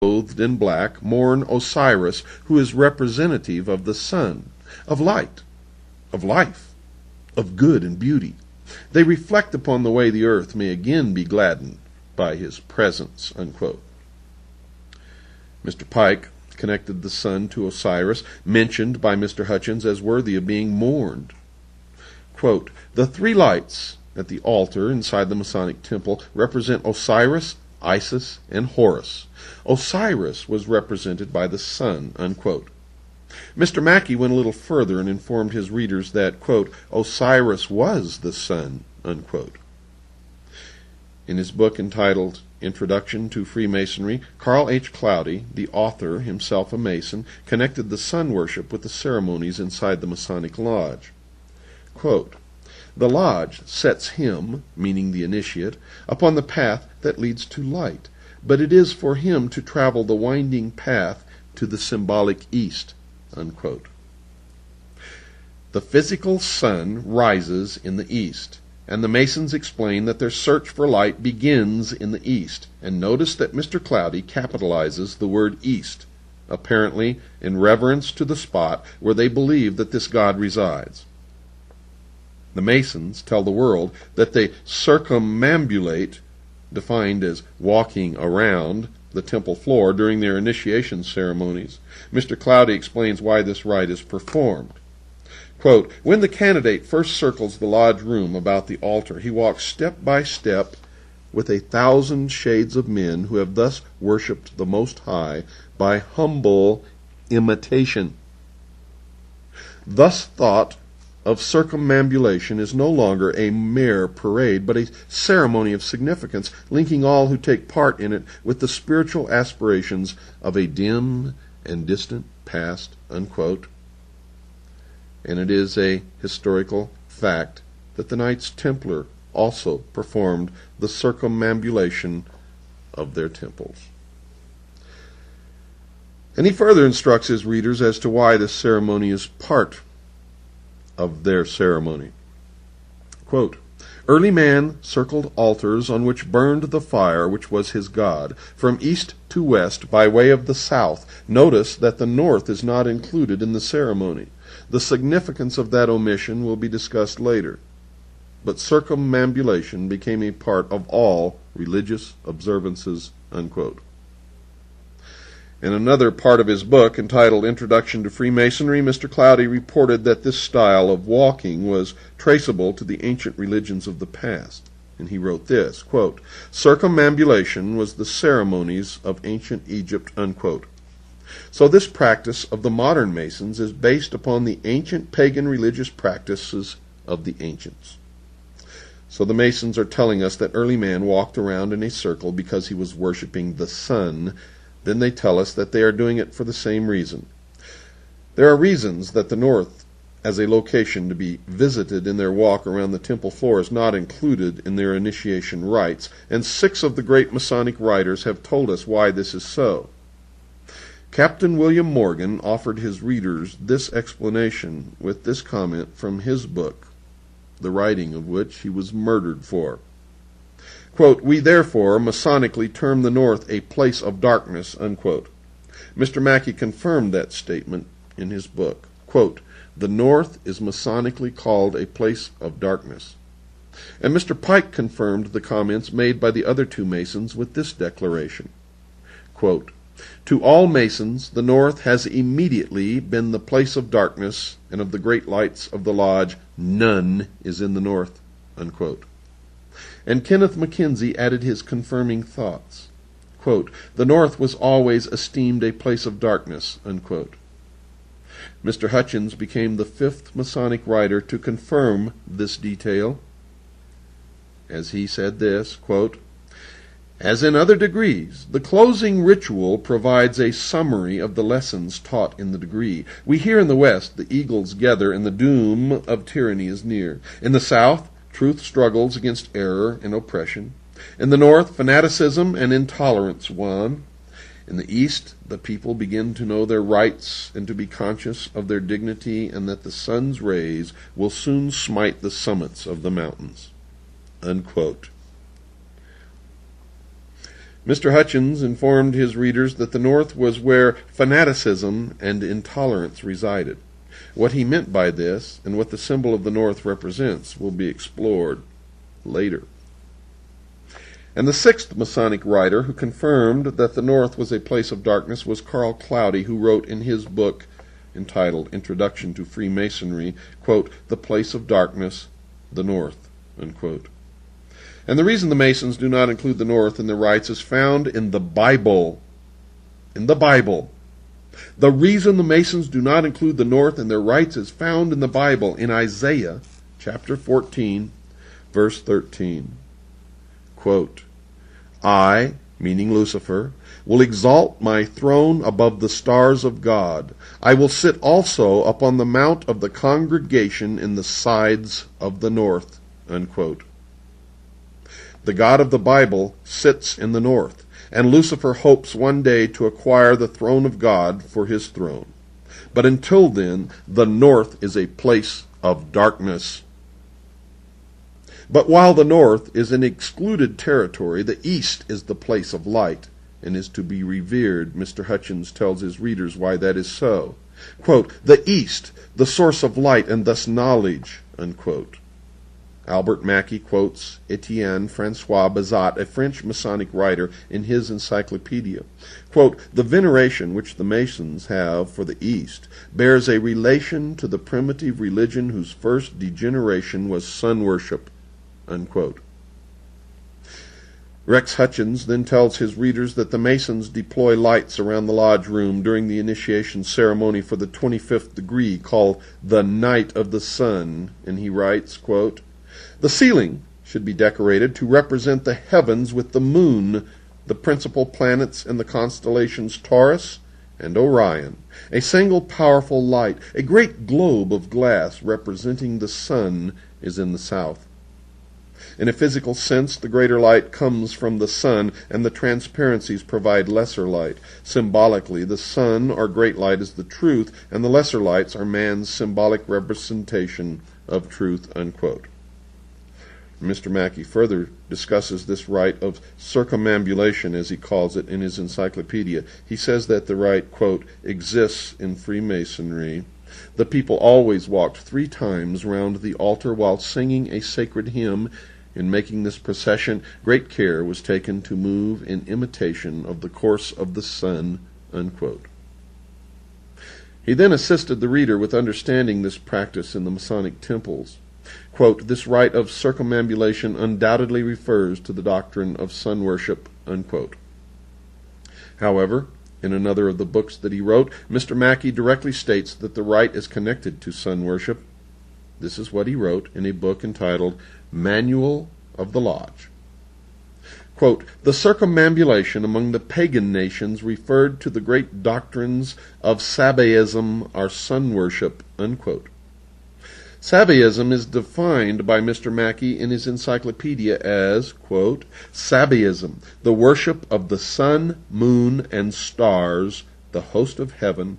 clothed in black, mourn Osiris, who is representative of the sun, of light, of life, of good and beauty. They reflect upon the way the earth may again be gladdened by his presence." Unquote. Mr. Pike connected the sun to Osiris, mentioned by Mr. Hutchins as worthy of being mourned. Quote, "The three lights at the altar inside the Masonic temple represent Osiris, Isis, and Horus. Osiris was represented by the sun." Unquote. Mr. Mackey went a little further and informed his readers that, quote, "Osiris was the sun." Unquote. In his book entitled Introduction to Freemasonry, Carl H. Cloudy, the author, himself a Mason, connected the sun worship with the ceremonies inside the Masonic Lodge. Quote, "The lodge sets him," meaning the initiate, "upon the path that leads to light, but it is for him to travel the winding path to the symbolic east." Unquote. The physical sun rises in the east, and the Masons explain that their search for light begins in the east. And notice that Mr. Cloudy capitalizes the word east, apparently in reverence to the spot where they believe that this god resides. The Masons tell the world that they circumambulate, defined as walking around, the temple floor during their initiation ceremonies. Mr. Cloudy explains why this rite is performed. Quote, "When the candidate first circles the lodge room about the altar, he walks step by step with 1,000 shades of men who have thus worshipped the Most High by humble imitation. Thus thought of circumambulation is no longer a mere parade, but a ceremony of significance, linking all who take part in it with the spiritual aspirations of a dim and distant past." Unquote. And it is a historical fact that the Knights Templar also performed the circumambulation of their temples. And he further instructs his readers as to why this ceremony is part of their ceremony. Quote, "Early man circled altars on which burned the fire which was his god, from east to west by way of the south. Notice that the north is not included in the ceremony. The significance of that omission will be discussed later. But circumambulation became a part of all religious observances." Unquote. In another part of his book, entitled Introduction to Freemasonry, Mr. Cloudy reported that this style of walking was traceable to the ancient religions of the past. And he wrote this, quote, "Circumambulation was the ceremonies of ancient Egypt." Unquote. So this practice of the modern Masons is based upon the ancient pagan religious practices of the ancients. So the Masons are telling us that early man walked around in a circle because he was worshiping the sun. Then they tell us that they are doing it for the same reason. There are reasons that the north as a location to be visited in their walk around the temple floor is not included in their initiation rites, and 6 of the great Masonic writers have told us why this is so. Captain William Morgan offered his readers this explanation with this comment from his book, the writing of which he was murdered for. Quote, "We therefore Masonically term the north a place of darkness." Unquote. Mr. Mackey confirmed that statement in his book. Quote, "The north is Masonically called a place of darkness." And Mr. Pike confirmed the comments made by the other 2 Masons with this declaration. Quote, "To all Masons, the north has immediately been the place of darkness, and of the great lights of the lodge, none is in the north." Unquote. And Kenneth Mackenzie added his confirming thoughts. Quote, "The north was always esteemed a place of darkness." Unquote. Mr. Hutchins became the 5th Masonic writer to confirm this detail, as he said this, quote, "As in other degrees, the closing ritual provides a summary of the lessons taught in the degree. We hear in the West the eagles gather and the doom of tyranny is near. In the South, truth struggles against error and oppression. In the North, fanaticism and intolerance won. In the East, the people begin to know their rights and to be conscious of their dignity, and that the sun's rays will soon smite the summits of the mountains." Unquote. Mr. Hutchins informed his readers that the North was where fanaticism and intolerance resided. What he meant by this, and what the symbol of the North represents, will be explored later. And the sixth Masonic writer who confirmed that the North was a place of darkness was Carl Cloudy, who wrote in his book entitled Introduction to Freemasonry, quote, "The place of darkness, the North," unquote. And the reason the Masons do not include the North in their rites is found in the Bible. In the Bible. The reason the Masons do not include the North in their rites is found in the Bible, in Isaiah chapter 14, verse 13. Quote, "I," meaning Lucifer, "will exalt my throne above the stars of God. I will sit also upon the mount of the congregation in the sides of the north." Unquote. The God of the Bible sits in the north, and Lucifer hopes one day to acquire the throne of God for his throne. But until then, the north is a place of darkness. But while the north is an excluded territory, the east is the place of light and is to be revered. Mr. Hutchins tells his readers why that is so. Quote, "The east, the source of light and thus knowledge," unquote. Albert Mackey quotes Etienne Francois Bazat, a French Masonic writer, in his encyclopedia. Quote, "The veneration which the Masons have for the East bears a relation to the primitive religion whose first degeneration was sun worship," unquote. Rex Hutchins then tells his readers that the Masons deploy lights around the lodge room during the initiation ceremony for the 25th degree, called the Night of the Sun, and he writes, quote, "The ceiling should be decorated to represent the heavens with the moon, the principal planets and the constellations Taurus and Orion, a single powerful light, a great globe of glass representing the sun is in the south. In a physical sense, the greater light comes from the sun, and the transparencies provide lesser light. Symbolically, the sun or great light is the truth, and the lesser lights are man's symbolic representation of truth," unquote. Mr. Mackey further discusses this rite of circumambulation, as he calls it, in his encyclopedia. He says that the rite, quote, "exists in Freemasonry. The people always walked 3 times round the altar while singing a sacred hymn. In making this procession, great care was taken to move in imitation of the course of the sun," unquote. He then assisted the reader with understanding this practice in the Masonic temples. Quote, "This rite of circumambulation undoubtedly refers to the doctrine of sun worship," unquote. However, in another of the books that he wrote, Mr. Mackey directly states that the rite is connected to sun worship. This is what he wrote in a book entitled Manual of the Lodge. Quote, "The circumambulation among the pagan nations referred to the great doctrines of Sabaism or sun worship," unquote. Sabaism is defined by Mr. Mackey in his encyclopedia as, quote, "Sabaism, the worship of the sun, moon, and stars, the host of heaven.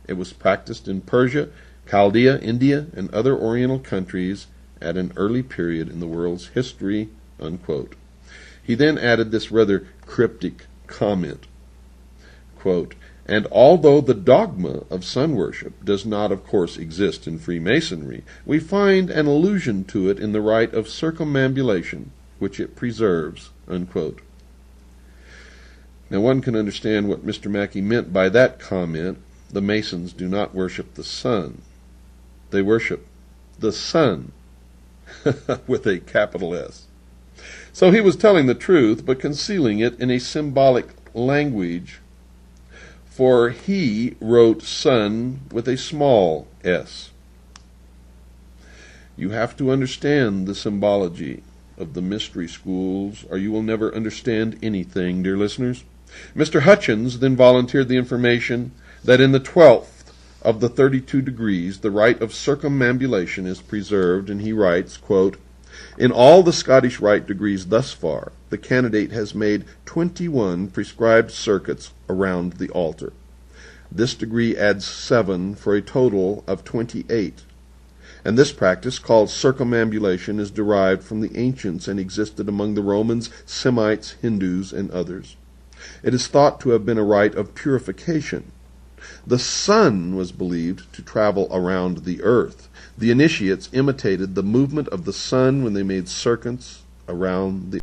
It was practiced in Persia, Chaldea, India, and other Oriental countries at an early period in the world's history," unquote. He then added this rather cryptic comment, quote, "And although the dogma of sun worship does not, of course, exist in Freemasonry, we find an allusion to it in the rite of circumambulation, which it preserves," unquote. Now one can understand what Mr. Mackey meant by that comment. The Masons do not worship the sun. They worship the sun, with a capital S. So he was telling the truth, but concealing it in a symbolic language, for he wrote sun with a small s. You have to understand the symbology of the mystery schools, or you will never understand anything, dear listeners. Mr. Hutchins then volunteered the information that in the 12th of the 32 degrees, the rite of circumambulation is preserved, and he writes, quote, "In all the Scottish rite degrees thus far, the candidate has made 21 prescribed circuits around the altar. This degree adds 7 for a total of 28. And this practice, called circumambulation, is derived from the ancients and existed among the Romans, Semites, Hindus, and others. It is thought to have been a rite of purification. The sun was believed to travel around the earth. The initiates imitated the movement of the sun when they made circuits around the